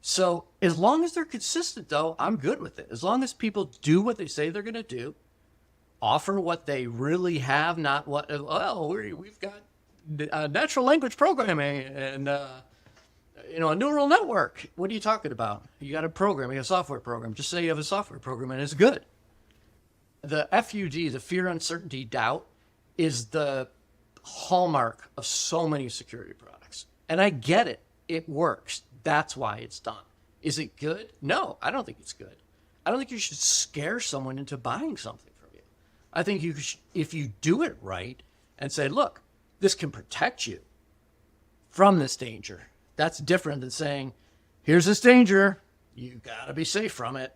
So as long as they're consistent, though, I'm good with it. As long as people do what they say they're going to do, offer what they really have, not what, "Oh, we've got natural language programming and, a neural network. What are you talking about? You got a program, you got a software program. Just say you have a software program and it's good. The FUD, the fear, uncertainty, doubt, is the hallmark of so many security products. And I get it. It works. That's why it's done. Is it good? No, I don't think it's good. I don't think you should scare someone into buying something from you. I think if you do it right and say, look, this can protect you from this danger. That's different than saying, here's this danger. You got to be safe from it.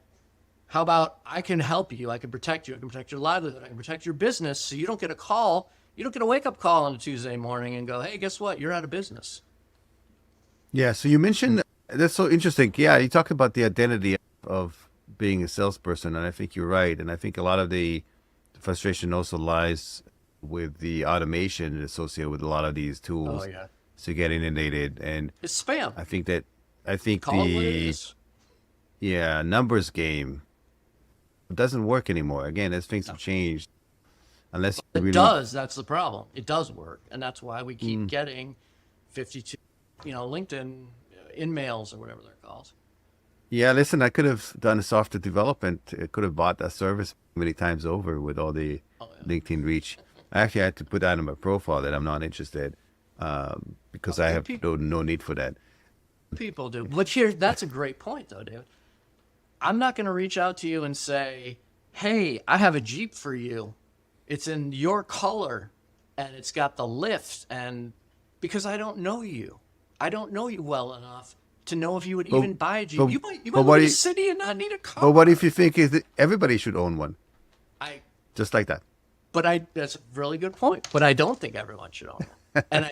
How about I can help you? I can protect you. I can protect your livelihood. I can protect your business so you don't get a call. You don't get a wake-up call on a Tuesday morning and go, hey, guess what? You're out of business. Yeah. So you mentioned, that's so interesting. Yeah. You talked about the identity of being a salesperson, and I think you're right. And I think a lot of the frustration also lies with the automation associated with a lot of these tools. Oh, yeah. So get inundated. And It's spam. I think Call it what it is. Numbers game doesn't work anymore. Again, as things have changed, unless you It does. That's the problem. It does work. And that's why we keep getting 52, LinkedIn in-mails or whatever they're called. Yeah, listen, I could have done software development. I could have bought that service many times over with all the LinkedIn reach. I actually had to put that in my profile that I'm not interested because I have no need for that. People do. But that's a great point, though, David. I'm not going to reach out to you and say, hey, I have a Jeep for you. It's in your color and it's got the lift. And because I don't know you, I don't know you well enough to know if you would even buy a Jeep. You might live in a city and not need a car. But what if you think is that everybody should own one? Just like that. That's a really good point. But I don't think everyone should own one. And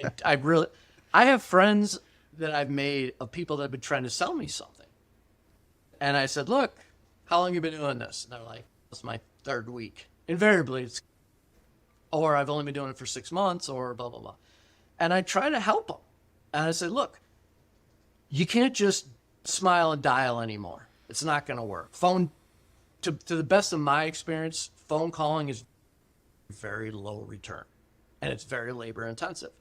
I have friends that I've made of people that have been trying to sell me something. And I said, look, how long have you been doing this? And they're like, it's my third week. Invariably, or I've only been doing it for 6 months, or blah, blah, blah. And I try to help them. And I said, look, you can't just smile and dial anymore. It's not going to work. Phone, to the best of my experience, phone calling is very low return. And it's very labor intensive.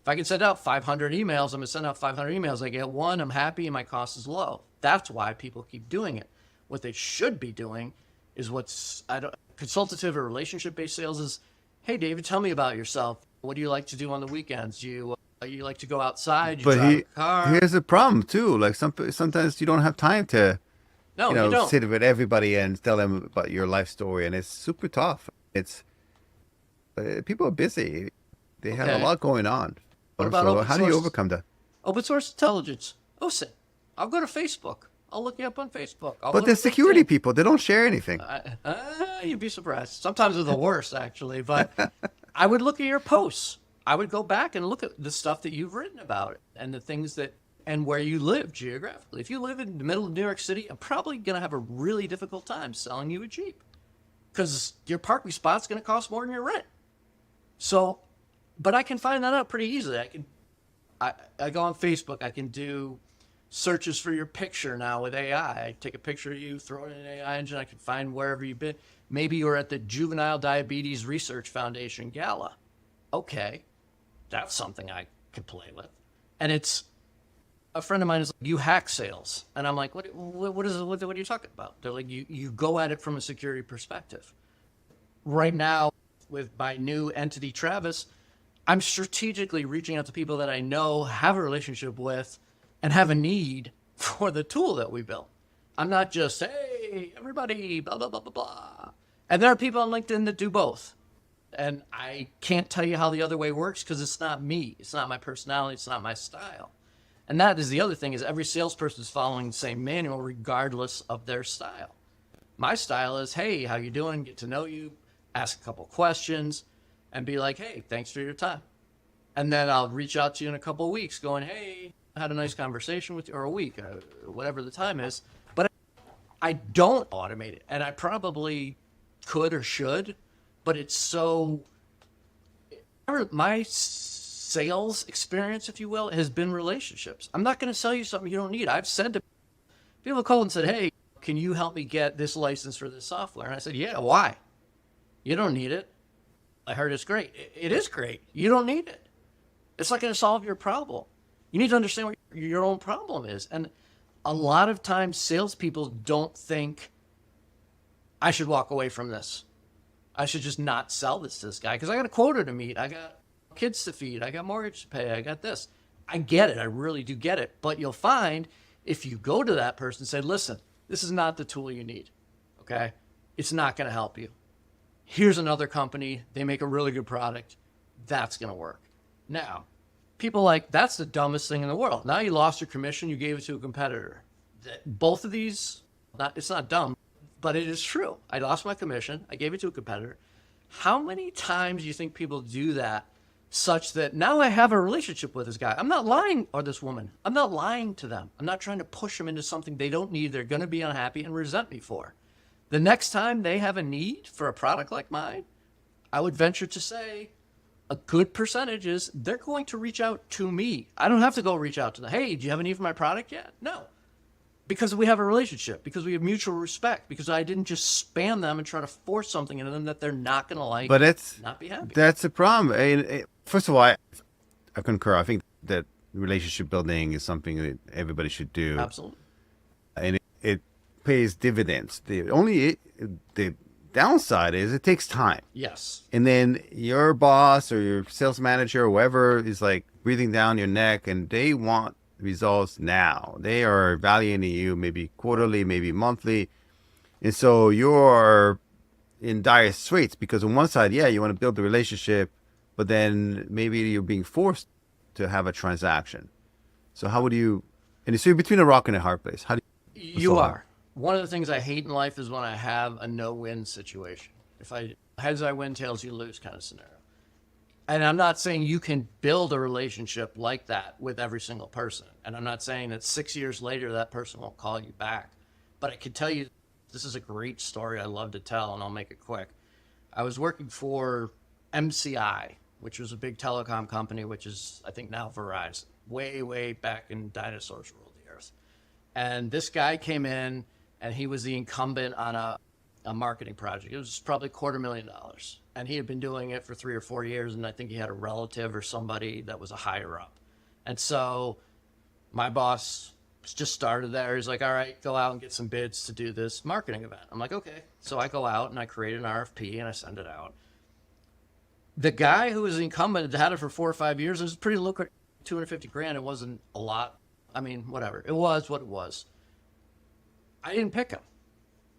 If I can send out 500 emails, I'm going to send out 500 emails. I get one, I'm happy, and my cost is low. That's why people keep doing it. What they should be doing is consultative or relationship-based sales is, hey, David, tell me about yourself. What do you like to do on the weekends? You like to go outside? You drive a car? Here's the problem, too. Like sometimes you don't have time to you don't. sit with everybody and tell them about your life story, and it's super tough. It's people are busy. They have a lot going on. What about so how do you overcome that? Open source intelligence. OSINT. I'll go to Facebook. I'll look you up on Facebook. But they're security people. They don't share anything. You'd be surprised. Sometimes they're the worst, actually. But I would look at your posts. I would go back and look at the stuff that you've written about it and the things and where you live geographically. If you live in the middle of New York City, I'm probably going to have a really difficult time selling you a Jeep because your parking spot's going to cost more than your rent. So, but I can find that out pretty easily. I go on Facebook. I can do searches for your picture now with AI. I take a picture of you, throw it in an AI engine. I can find wherever you've been. Maybe you're at the Juvenile Diabetes Research Foundation Gala. Okay, that's something I could play with. And it's a friend of mine is like, you hack sales. And I'm like, what are you talking about? They're like, you go at it from a security perspective. Right now, with my new entity, Travis, I'm strategically reaching out to people that I know, have a relationship with, and have a need for the tool that we built. I'm not just, hey, everybody, blah, blah, blah, blah, blah. And there are people on LinkedIn that do both. And I can't tell you how the other way works because it's not me. It's not my personality. It's not my style. And that is the other thing is every salesperson is following the same manual regardless of their style. My style is, hey, how you doing? Get to know you, ask a couple questions, and be like, hey, thanks for your time. And then I'll reach out to you in a couple of weeks going, hey, I had a nice conversation with you, or a week, whatever the time is. But I don't automate it. And I probably could or should, but it's so... My sales experience, if you will, has been relationships. I'm not going to sell you something you don't need. I've said to people, called and said, hey, can you help me get this license for this software? And I said, yeah, why? You don't need it. I heard it's great. It is great. You don't need it. It's not going to solve your problem. You need to understand what your own problem is. And a lot of times salespeople don't think, I should walk away from this. I should just not sell this to this guy because I got a quota to meet. I got kids to feed. I got mortgage to pay. I got this. I get it. I really do get it. But you'll find if you go to that person and say, listen, this is not the tool you need. Okay? It's not going to help you. Here's another company. They make a really good product. That's going to work. Now, people like, that's the dumbest thing in the world. Now you lost your commission. You gave it to a competitor. Both of these, it's not dumb, but it is true. I lost my commission. I gave it to a competitor. How many times do you think people do that such that now I have a relationship with this guy? I'm not lying, or this woman. I'm not lying to them. I'm not trying to push them into something they don't need. They're going to be unhappy and resent me for. The next time they have a need for a product like mine, I would venture to say a good percentage is they're going to reach out to me. I don't have to go reach out to them. Hey, do you have a need for my product yet? No. Because we have a relationship, because we have mutual respect, because I didn't just spam them and try to force something into them that they're not going to like, But not be happy. that's the problem. First of all, I concur. I think that relationship building is something that everybody should do. Absolutely. And it pays dividends. The downside is it takes time. Yes. And then your boss or your sales manager or whoever is like breathing down your neck, and they want results now. They are evaluating you maybe quarterly, maybe monthly. And so you're in dire straits because on one side, yeah, you want to build the relationship, but then maybe you're being forced to have a transaction. So how would you, and so you're between a rock and a hard place. How do you are. One of the things I hate in life is when I have a no-win situation. If heads I win, tails you lose kind of scenario. And I'm not saying you can build a relationship like that with every single person. And I'm not saying that 6 years later that person won't call you back. But I can tell you, this is a great story I love to tell, and I'll make it quick. I was working for MCI, which was a big telecom company, which is, I think, now Verizon, way, way back in dinosaurs ruled the earth. And this guy came in, and he was the incumbent on a marketing project. It was probably $250,000. And he had been doing it for 3 or 4 years, and I think he had a relative or somebody that was a higher up. And so my boss just started there. He's like, all right, go out and get some bids to do this marketing event. I'm like, okay. So I go out and I create an RFP and I send it out. The guy who was the incumbent had it for 4 or 5 years. It was pretty lucrative, $250,000. It wasn't a lot. I mean, whatever. It was what it was. I didn't pick him.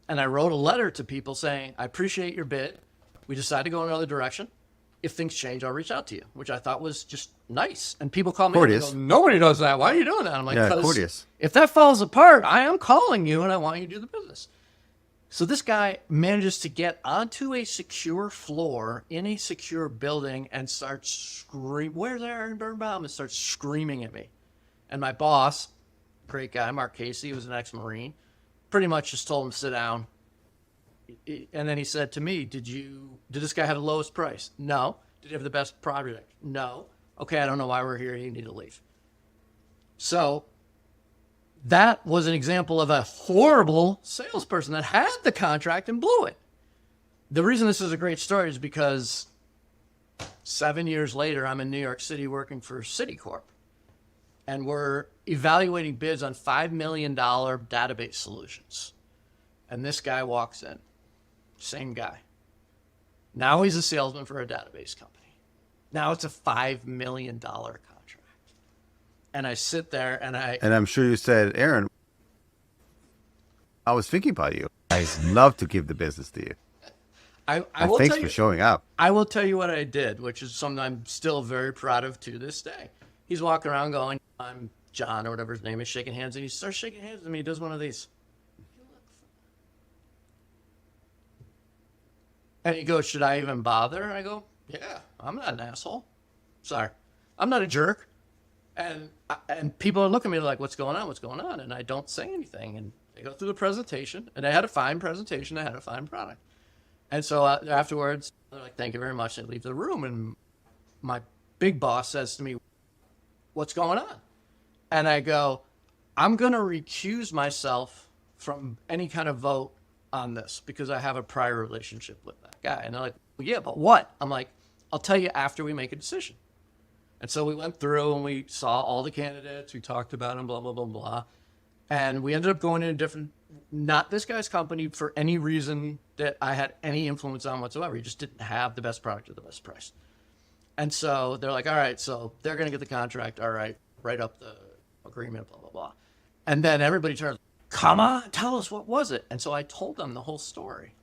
And I wrote a letter to people saying, I appreciate your bid. We decided to go in another direction. If things change, I'll reach out to you, which I thought was just nice. And people call me, courteous. Go, nobody does that. Why are you doing that? I'm like, yeah, courteous. If that falls apart, I am calling you and I want you to do the business. So this guy manages to get onto a secure floor in a secure building and starts screaming, where's Aaron Birnbaum? And starts screaming at me. And my boss, great guy, Mark Casey, was an ex-Marine, pretty much just told him to sit down. And then he said to me, did this guy have the lowest price? No. Did he have the best project? No. Okay, I don't know why we're here. You need to leave. So that was an example of a horrible salesperson that had the contract and blew it. The reason this is a great story is because 7 years later, I'm in New York City working for Citicorp. And we're evaluating bids on $5 million database solutions. And this guy walks in. Same guy. Now he's a salesman for a database company. Now it's a $5 million contract. And I sit there and I'm sure you said, Aaron, I was thinking about you. I'd love to give the business to you. Thanks for showing up. I will tell you what I did, which is something I'm still very proud of to this day. He's walking around going, I'm John or whatever his name is, shaking hands. And he starts shaking hands with me. He does one of these. And he goes, should I even bother? And I go, yeah, I'm not an asshole. Sorry. I'm not a jerk. And people are looking at me like, what's going on? What's going on? And I don't say anything. And they go through the presentation. And I had a fine presentation. I had a fine product. And so afterwards, they're like, thank you very much. They leave the room. And my big boss says to me, what's going on? And I go, I'm going to recuse myself from any kind of vote on this because I have a prior relationship with that guy. And they're like, well, yeah, but what? I'm like, I'll tell you after we make a decision. And so we went through and we saw all the candidates. We talked about them, blah, blah, blah, blah. And we ended up going in a different, not this guy's company for any reason that I had any influence on whatsoever. He just didn't have the best product at the best price. And so they're like, all right, so they're going to get the contract. All right, write up the agreement, blah, blah, blah. And then everybody turns, come on, tell us, what was it? And so I told them the whole story.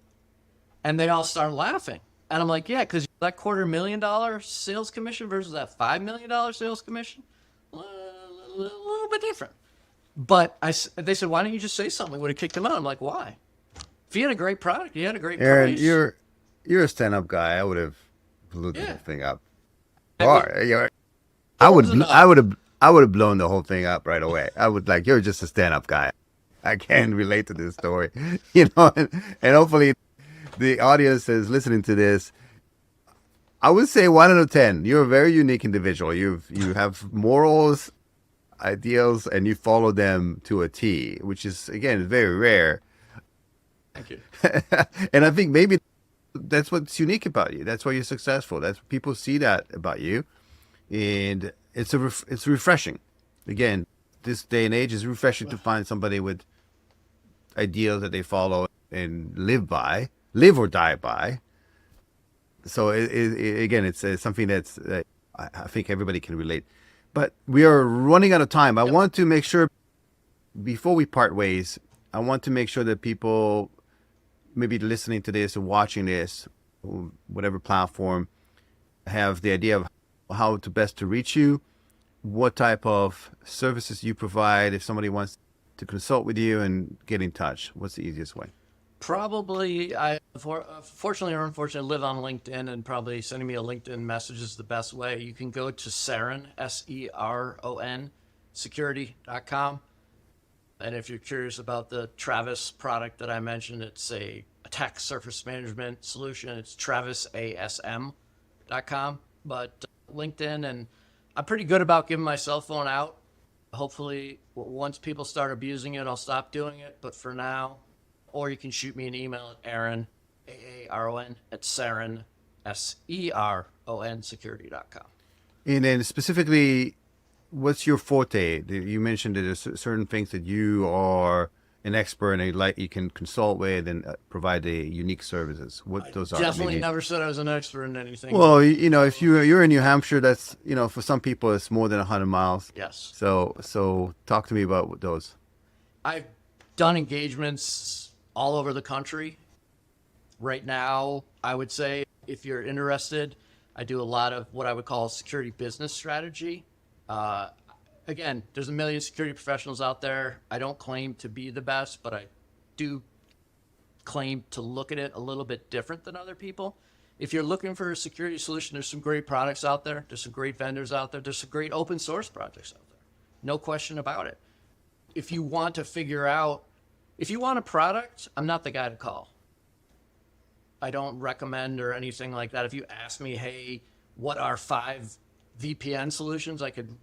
And they all started laughing. And I'm like, yeah, because that $250,000 sales commission versus that $5 million sales commission, a little bit different. But they said, why don't you just say something? We would have kicked him out. I'm like, why? If you had a great product, you had a great Aaron, price. you're a stand-up guy. I would have blew the whole thing up. I I would have blown the whole thing up right away. I would like, you're just a stand-up guy. I can relate to this story, you know, and hopefully the audience is listening to this. I would say 1 out of 10. You're a very unique individual. You have morals, ideals, and you follow them to a T, which is, again, very rare. Thank you. And I think maybe that's what's unique about you. That's why you're successful. That's people see that about you, and it's refreshing. Again, this day and age is refreshing to find somebody with ideals that they follow and live or die by. So again, it's something that's I think everybody can relate. But we are running out of time. I want to make sure before we part ways, I want to make sure that people maybe listening to this or watching this, whatever platform, have the idea of how to best to reach you, what type of services you provide if somebody wants to consult with you and get in touch. What's the easiest way? Probably, fortunately or unfortunately, live on LinkedIn, and probably sending me a LinkedIn message is the best way. You can go to Sarin, Seron, security.com. And if you're curious about the Travis product that I mentioned, it's a attack surface management solution. It's travisasm.com. But LinkedIn, and I'm pretty good about giving my cell phone out. Hopefully, once people start abusing it, I'll stop doing it. But for now, or you can shoot me an email at Aaron, Aaron, at Sarin, Seron, security.com. And then specifically, what's your forte? You mentioned that there's certain things that you are an expert and you can consult with and provide the unique services. What those are? Definitely never said I was an expert in anything. Well, you know, if you're in New Hampshire, that's, you know, for some people it's more than 100 miles. Yes. So talk to me about those. I've done engagements all over the country. Right now, I would say if you're interested, I do a lot of what I would call security business strategy. Again, there's a million security professionals out there. I don't claim to be the best, but I do claim to look at it a little bit different than other people. If you're looking for a security solution, there's some great products out there. There's some great vendors out there. There's some great open source projects out there. No question about it. If you want to figure out, if you want a product, I'm not the guy to call. I don't recommend or anything like that. If you ask me, hey, what are 5 VPN solutions? I could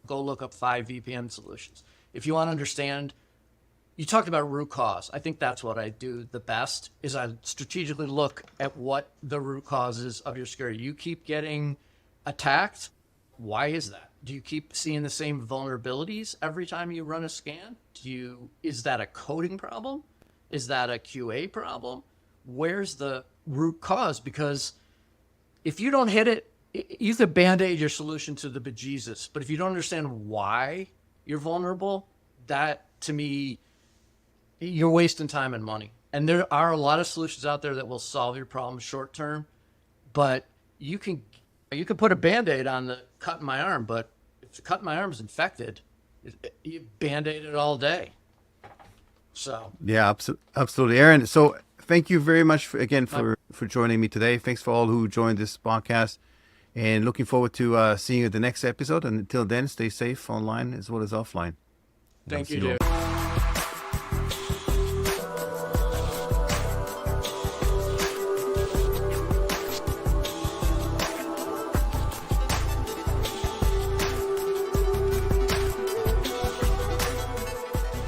go look up 5 VPN solutions. If you want to understand, you talked about root cause. I think that's what I do the best, is I strategically look at what the root cause is of your security. You keep getting attacked. Why is that? Do you keep seeing the same vulnerabilities every time you run a scan? Is that a coding problem? Is that a QA problem? Where's the root cause? Because if you don't hit it, you could band-aid your solution to the bejesus. But if you don't understand why you're vulnerable, that, to me, you're wasting time and money. And there are a lot of solutions out there that will solve your problem short term, but you can put a Band-Aid on the cut in my arm, but if the cut in my arm is infected, you Band-Aid it all day. So yeah, absolutely, Aaron. So thank you very much for joining me today. Thanks for all who joined this podcast, and looking forward to seeing you at the next episode. And until then, stay safe online as well as offline. Thank you, dude.